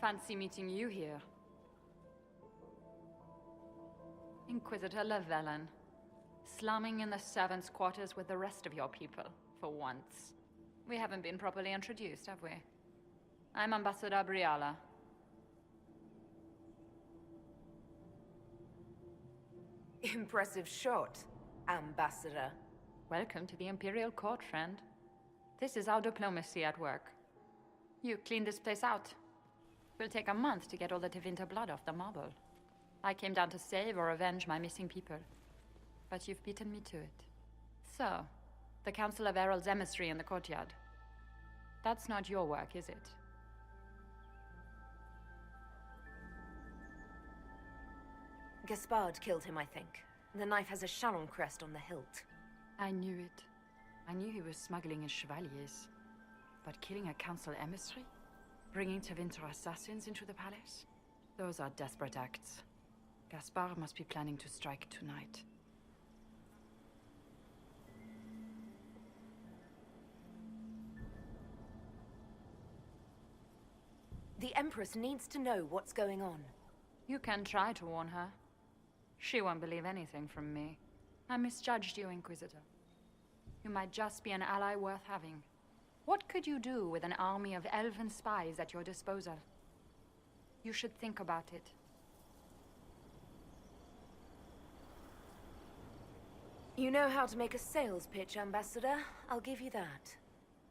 Fancy meeting you here. Inquisitor Laidlaw, slumming in the servants' quarters with the rest of your people, for once. We haven't been properly introduced, have we? I'm Ambassador Briala. Impressive shot, Ambassador. Welcome to the Imperial Court, friend. This is our diplomacy at work. You clean this place out. It'll take a month to get all the Tevinter blood off the marble. I came down to save or avenge my missing people. But you've beaten me to it. So, the Council of Herald's emissary in the courtyard. That's not your work, is it? Gaspard killed him, I think. The knife has a Chalon crest on the hilt. I knew it. I knew he was smuggling his chevaliers. But killing a council emissary? Bringing Tevinter assassins into the palace? Those are desperate acts. Gaspard must be planning to strike tonight. The Empress needs to know what's going on. You can try to warn her. She won't believe anything from me. I misjudged you, Inquisitor. You might just be an ally worth having. What could you do with an army of elven spies at your disposal? You should think about it. You know how to make a sales pitch, Ambassador. I'll give you that.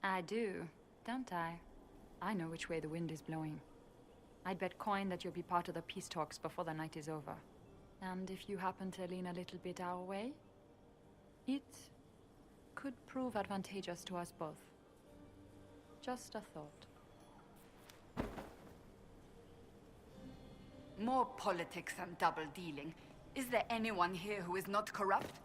I do, don't I? I know which way the wind is blowing. I'd bet coin that you'll be part of the peace talks before the night is over. And if you happen to lean a little bit our way, it could prove advantageous to us both. Just a thought. More politics and double-dealing. Is there anyone here who is not corrupt?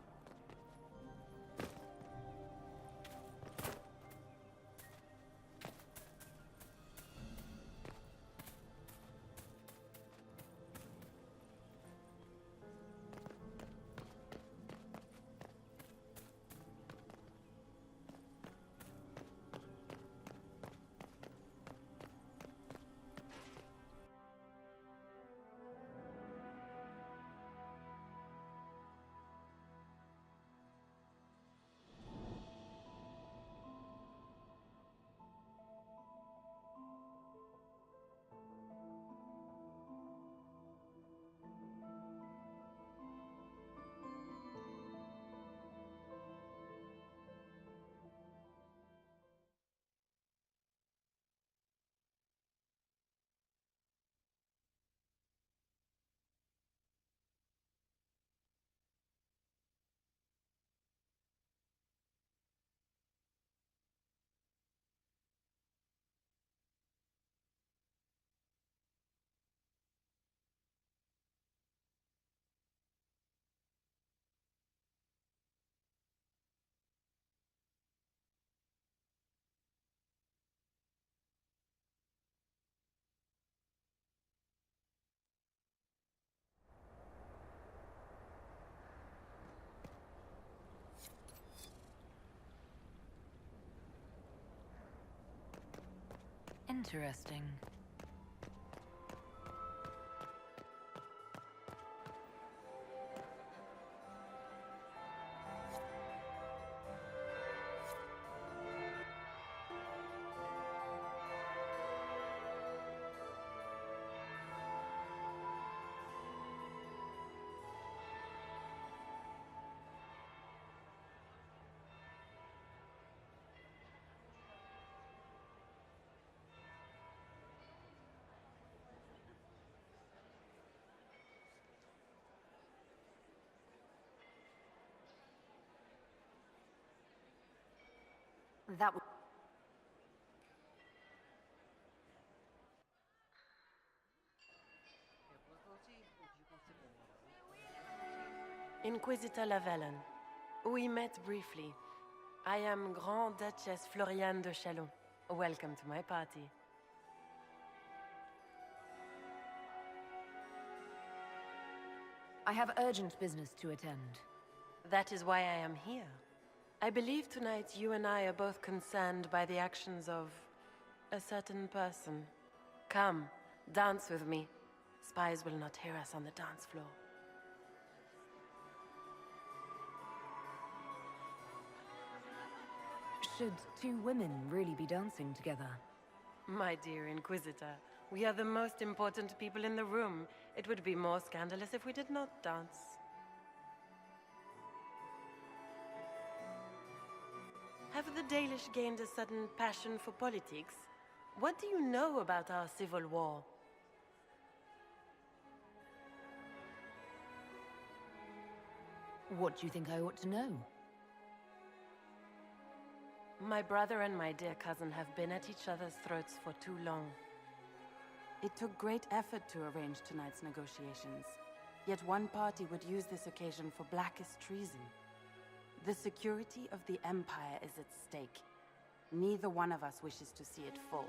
Interesting. That would... Inquisitor Laidlaw. We met briefly. I am Grand Duchess Floriane de Chalon. Welcome to my party. I have urgent business to attend. That is why I am here. I believe tonight you and I are both concerned by the actions of a certain person. Come, dance with me. Spies will not hear us on the dance floor. Should two women really be dancing together? My dear Inquisitor, we are the most important people in the room. It would be more scandalous if we did not dance. Have the Dalish gained a sudden passion for politics? What do you know about our civil war? What do you think I ought to know? My brother and my dear cousin have been at each other's throats for too long. It took great effort to arrange tonight's negotiations. Yet one party would use this occasion for blackest treason. The security of the Empire is at stake. Neither one of us wishes to see it fall.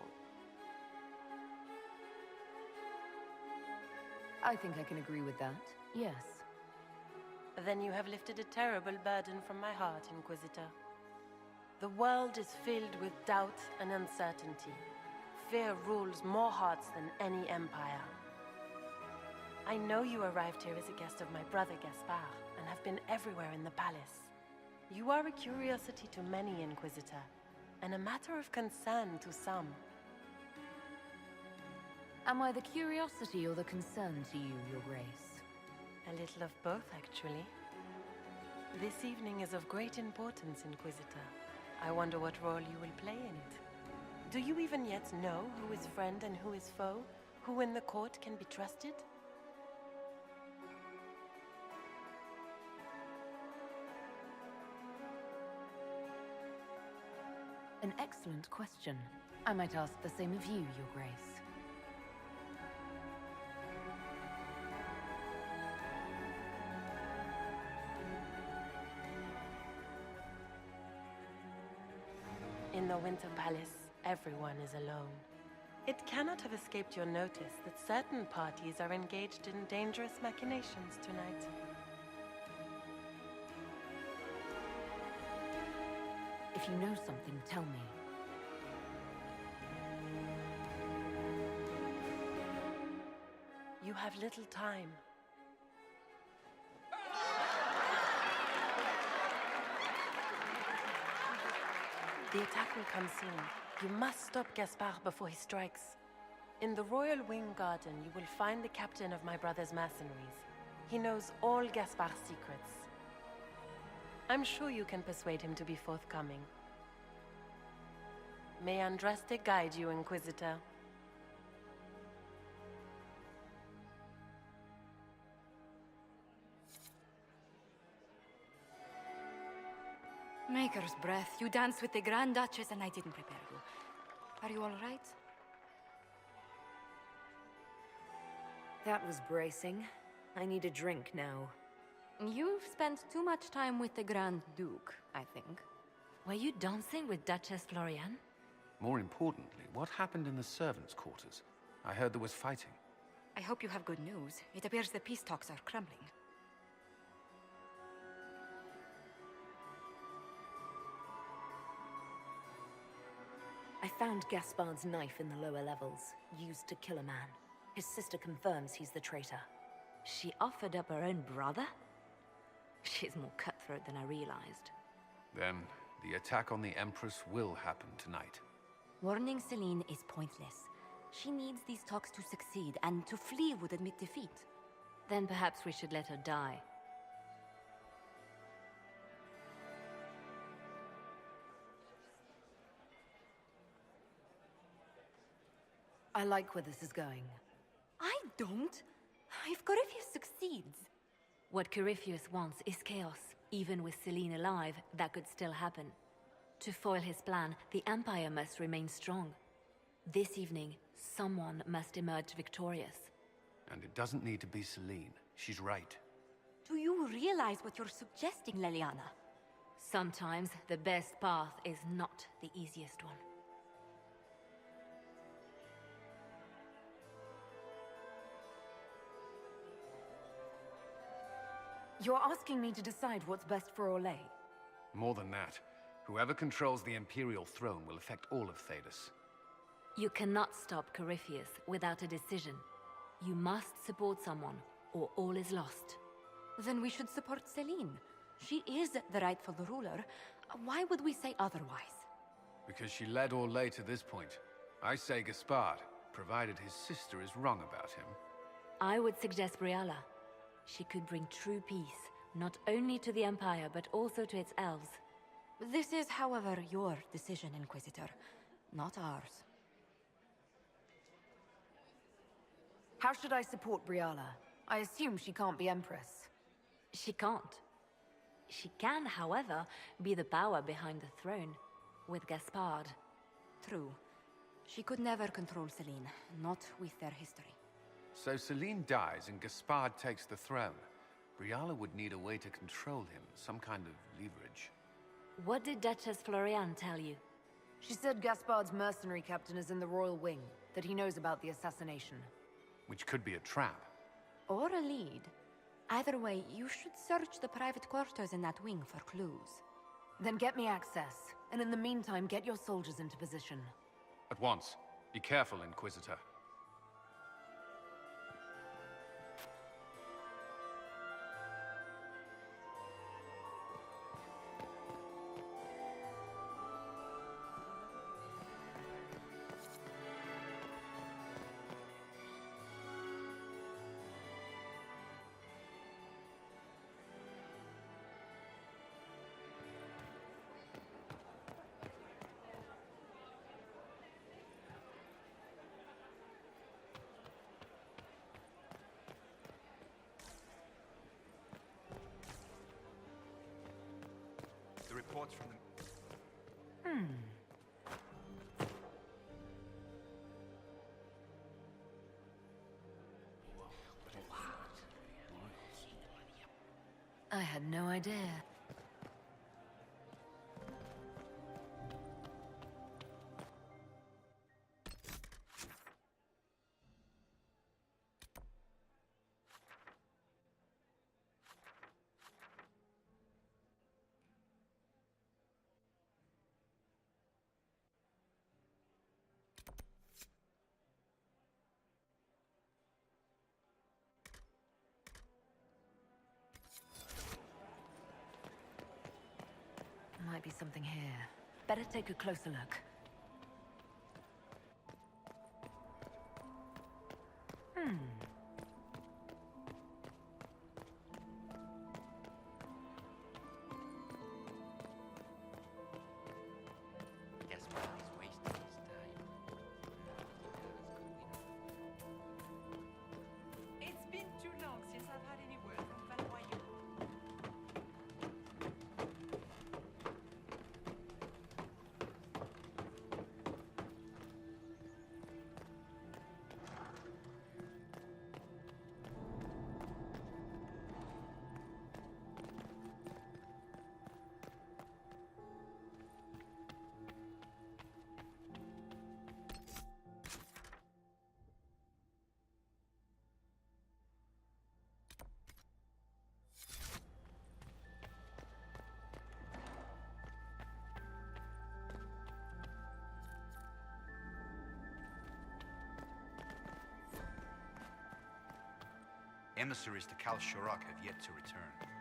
I think I can agree with that, yes. Then you have lifted a terrible burden from my heart, Inquisitor. The world is filled with doubt and uncertainty. Fear rules more hearts than any empire. I know you arrived here as a guest of my brother Gaspard, and have been everywhere in the palace. You are a curiosity to many, Inquisitor, and a matter of concern to some. Am I the curiosity or the concern to you, Your Grace? A little of both, actually. This evening is of great importance, Inquisitor. I wonder what role you will play in it. Do you even yet know who is friend and who is foe? Who in the court can be trusted? An excellent question. I might ask the same of you, Your Grace. In the Winter Palace, everyone is alone. It cannot have escaped your notice that certain parties are engaged in dangerous machinations tonight. If you know something, tell me. You have little time. The attack will come soon. You must stop Gaspard before he strikes. In the Royal Wing Garden, you will find the captain of my brother's mercenaries. He knows all Gaspard's secrets. I'm sure you can persuade him to be forthcoming. May Andraste guide you, Inquisitor. Maker's breath. You danced with the Grand Duchess and I didn't prepare you. Are you all right? That was bracing. I need a drink now. You've spent too much time with the Grand Duke, I think. Were you dancing with Duchess Florian? More importantly, what happened in the servants' quarters? I heard there was fighting. I hope you have good news. It appears the peace talks are crumbling. I found Gaspard's knife in the lower levels, used to kill a man. His sister confirms he's the traitor. She offered up her own brother? She's more cutthroat than I realized. Then, the attack on the Empress will happen tonight. Warning Celine is pointless. She needs these talks to succeed, and to flee would admit defeat. Then perhaps we should let her die. I like where this is going. I don't. If Corypheus succeeds. What Corypheus wants is chaos. Even with Celine alive, that could still happen. To foil his plan, the Empire must remain strong. This evening, someone must emerge victorious. And it doesn't need to be Celine. She's right. Do you realize what you're suggesting, Leliana? Sometimes the best path is not the easiest one. You're asking me to decide what's best for Orlais? More than that, whoever controls the Imperial throne will affect all of Thedas. You cannot stop Corypheus without a decision. You must support someone, or all is lost. Then we should support Celine. She is the rightful ruler. Why would we say otherwise? Because she led Orlais to this point. I say Gaspard, provided his sister is wrong about him. I would suggest Briala. She could bring true peace, not only to the Empire, but also to its elves. This is, however, your decision, Inquisitor, not ours. How should I support Briala? I assume she can't be Empress. She can't. She can, however, be the power behind the throne, with Gaspard. True. She could never control Celine, not with their history. So Celine dies and Gaspard takes the throne. Briala would need a way to control him, some kind of leverage. What did Duchess Floriane tell you? She said Gaspard's mercenary captain is in the Royal Wing, that he knows about the assassination. Which could be a trap. Or a lead. Either way, you should search the private quarters in that wing for clues. Then get me access, and in the meantime, get your soldiers into position. At once. Be careful, Inquisitor. The reports from the... I had no idea. Might be something here. Better take a closer look. Gaspard is wasting his time. It's been too long since I've had any word from wiiu. Emissaries to Kal Sharok have yet to return.